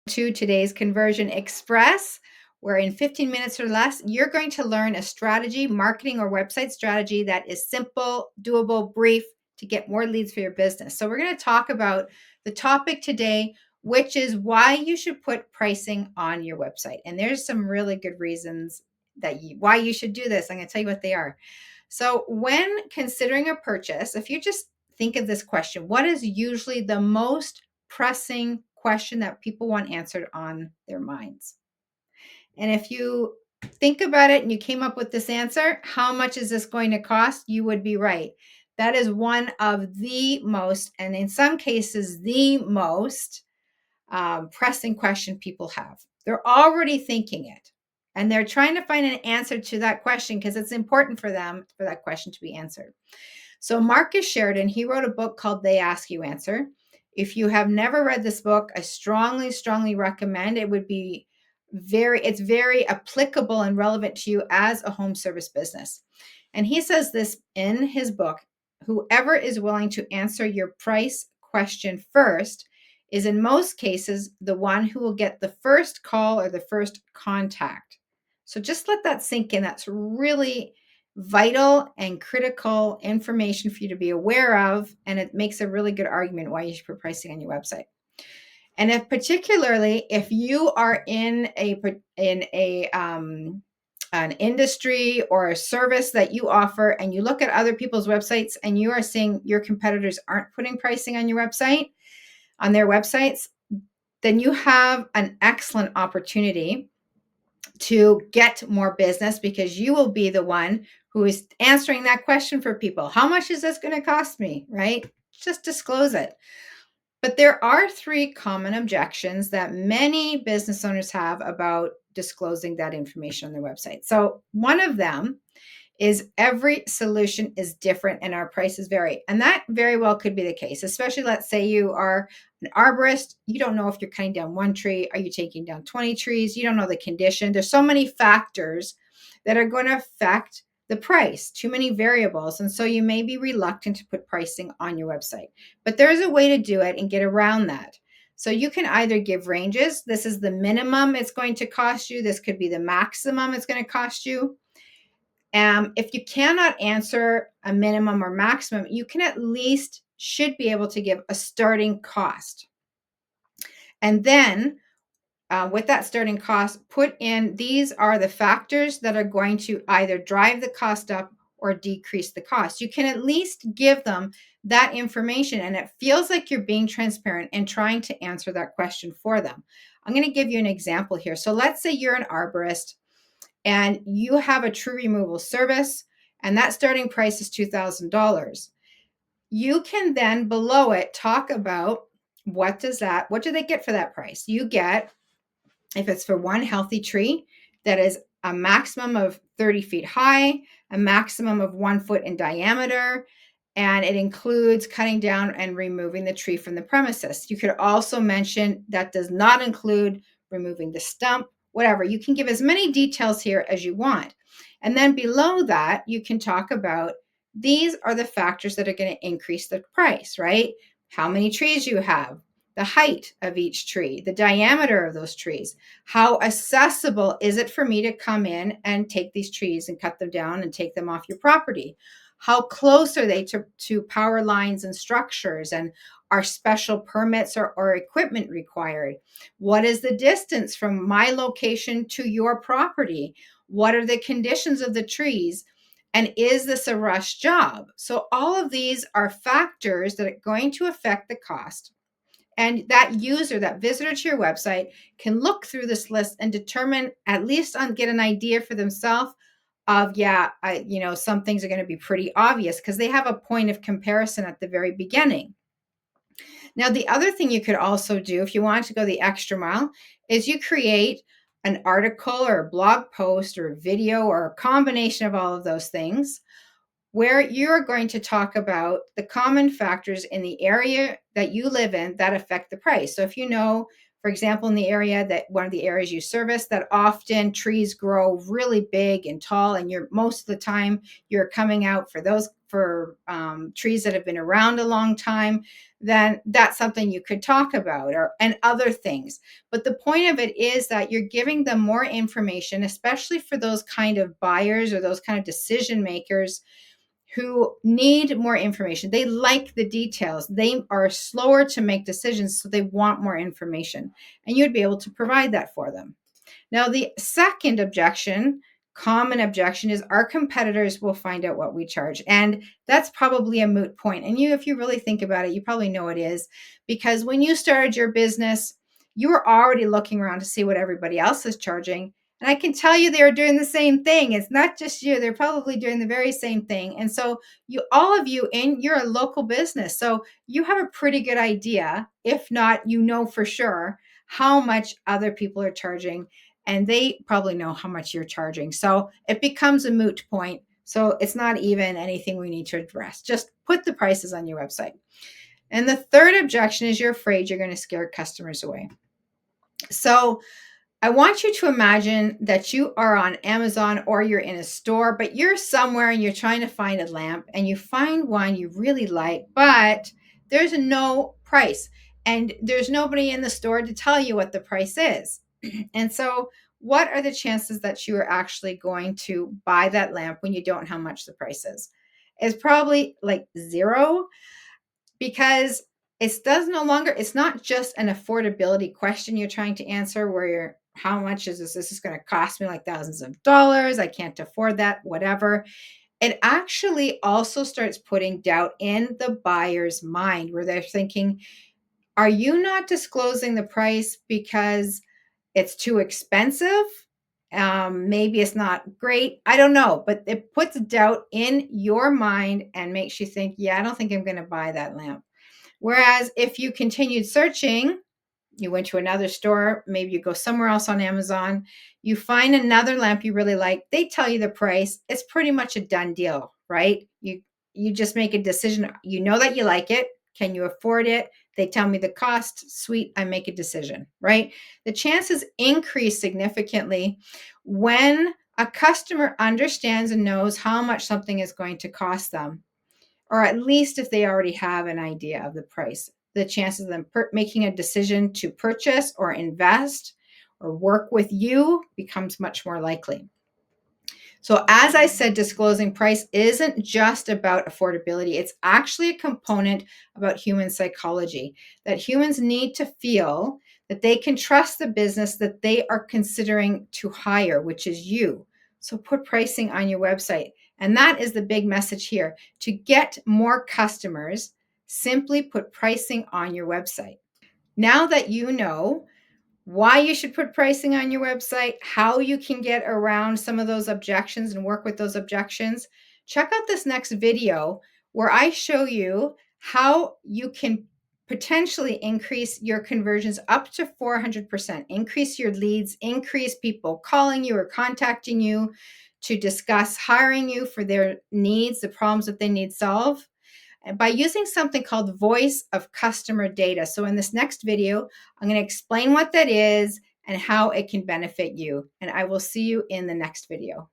To today's Conversion Express, where in 15 minutes or less, you're going to learn a strategy, marketing or website strategy that is simple, doable, brief to get more leads for your business. So we're going to talk about the topic today, which is why you should put pricing on your website. And there's some really good reasons why you should do this. I'm going to tell you what they are. So when considering a purchase, if you just think of this question, what is usually the most pressing question that people want answered on their minds? And if you think about it and you came up with this answer, how much is this going to cost? You would be right. That is one of the most, and in some cases, the most pressing question people have. They're already thinking it. And they're trying to find an answer to that question because it's important for them for that question to be answered. So Marcus Sheridan, he wrote a book called They Ask You Answer. If you have never read this book, I strongly, strongly recommend. It's very applicable and relevant to you as a home service business. And he says this in his book, whoever is willing to answer your price question first is in most cases the one who will get the first call or the first contact. So just let that sink in. That's really vital and critical information for you to be aware of, and it makes a really good argument why you should put pricing on your website. And particularly if you are in an industry or a service that you offer and you look at other people's websites and you are seeing your competitors aren't putting pricing on your website, on their websites, then you have an excellent opportunity to get more business because you will be the one who is answering that question for people. How much is this going to cost me, right? Just disclose it. But there are 3 common objections that many business owners have about disclosing that information on their website. So one of them is every solution is different and our prices vary. And that very well could be the case, especially let's say you are an arborist. You don't know if you're cutting down 1 tree. Are you taking down 20 trees? You don't know the condition. There's so many factors that are going to affect the price, too many variables. And so you may be reluctant to put pricing on your website. But there is a way to do it and get around that. So you can either give ranges. This is the minimum it's going to cost you. This could be the maximum it's going to cost you. If you cannot answer a minimum or maximum, you can at least should be able to give a starting cost. And then with that starting cost, put in these are the factors that are going to either drive the cost up or decrease the cost. You can at least give them that information, and it feels like you're being transparent and trying to answer that question for them. I'm going to give you an example here. So let's say you're an arborist and you have a tree removal service, and that starting price is $2,000. You can then below it talk about what do they get for that price? You get, if it's for one healthy tree, that is a maximum of 30 feet high, a maximum of 1 foot in diameter, and it includes cutting down and removing the tree from the premises. You could also mention that does not include removing the stump, whatever. You can give as many details here as you want. And then below that, you can talk about these are the factors that are going to increase the price, right? How many trees you have, the height of each tree, the diameter of those trees, how accessible is it for me to come in and take these trees and cut them down and take them off your property? How close are they to power lines and structures, and are special permits or equipment required? What is the distance from my location to your property? What are the conditions of the trees? And is this a rush job? So all of these are factors that are going to affect the cost. And that user, that visitor to your website, can look through this list and determine, at least get an idea for themselves of, some things are going to be pretty obvious because they have a point of comparison at the very beginning. Now, the other thing you could also do if you want to go the extra mile is you create an article or a blog post or a video or a combination of all of those things where you're going to talk about the common factors in the area that you live in that affect the price. So if you know, for example, in the area that one of the areas you service, that often trees grow really big and tall, and most of the time you're coming out for for trees that have been around a long time, then that's something you could talk about, and other things. But the point of it is that you're giving them more information, especially for those kind of buyers or those kind of decision makers who need more information. They like the details. They are slower to make decisions, so they want more information. And you'd be able to provide that for them. Now, the second objection, common objection, is our competitors will find out what we charge. And that's probably a moot point. And if you really think about it, you probably know it is, because when you started your business, you were already looking around to see what everybody else is charging. And I can tell you they're doing the same thing. It's not just you. They're probably doing the very same thing. And so all of you, you're a local business. So you have a pretty good idea, if not, for sure how much other people are charging, and they probably know how much you're charging. So it becomes a moot point. So it's not even anything we need to address. Just put the prices on your website. And the third objection is you're afraid you're going to scare customers away. So I want you to imagine that you are on Amazon or you're in a store, but you're somewhere and you're trying to find a lamp, and you find one you really like, but there's no price and there's nobody in the store to tell you what the price is. And so what are the chances that you are actually going to buy that lamp when you don't know how much the price is? It's probably like zero, because it's not just an affordability question you're trying to answer, where how much is this? This is going to cost me like thousands of dollars. I can't afford that, whatever. It actually also starts putting doubt in the buyer's mind, where they're thinking, are you not disclosing the price because it's too expensive? Maybe it's not great. I don't know, but it puts doubt in your mind and makes you think, yeah, I don't think I'm going to buy that lamp. Whereas if you continued searching, you went to another store, maybe you go somewhere else on Amazon, you find another lamp you really like, they tell you the price, it's pretty much a done deal, right? You just make a decision. You know that you like it. Can you afford it? They tell me the cost. Sweet, I make a decision, right? The chances increase significantly when a customer understands and knows how much something is going to cost them, or at least if they already have an idea of the price. The chances of them making a decision to purchase or invest or work with you becomes much more likely. So as I said, disclosing price isn't just about affordability. It's actually a component about human psychology, that humans need to feel that they can trust the business that they are considering to hire, which is you. So put pricing on your website. And that is the big message here. To get more customers, simply put pricing on your website. Now that you know why you should put pricing on your website, how you can get around some of those objections and work with those objections, check out this next video where I show you how you can potentially increase your conversions up to 400%, increase your leads, increase people calling you or contacting you to discuss hiring you for their needs, the problems that they need solved, by using something called voice of customer data. So in this next video, I'm going to explain what that is and how it can benefit you. And I will see you in the next video.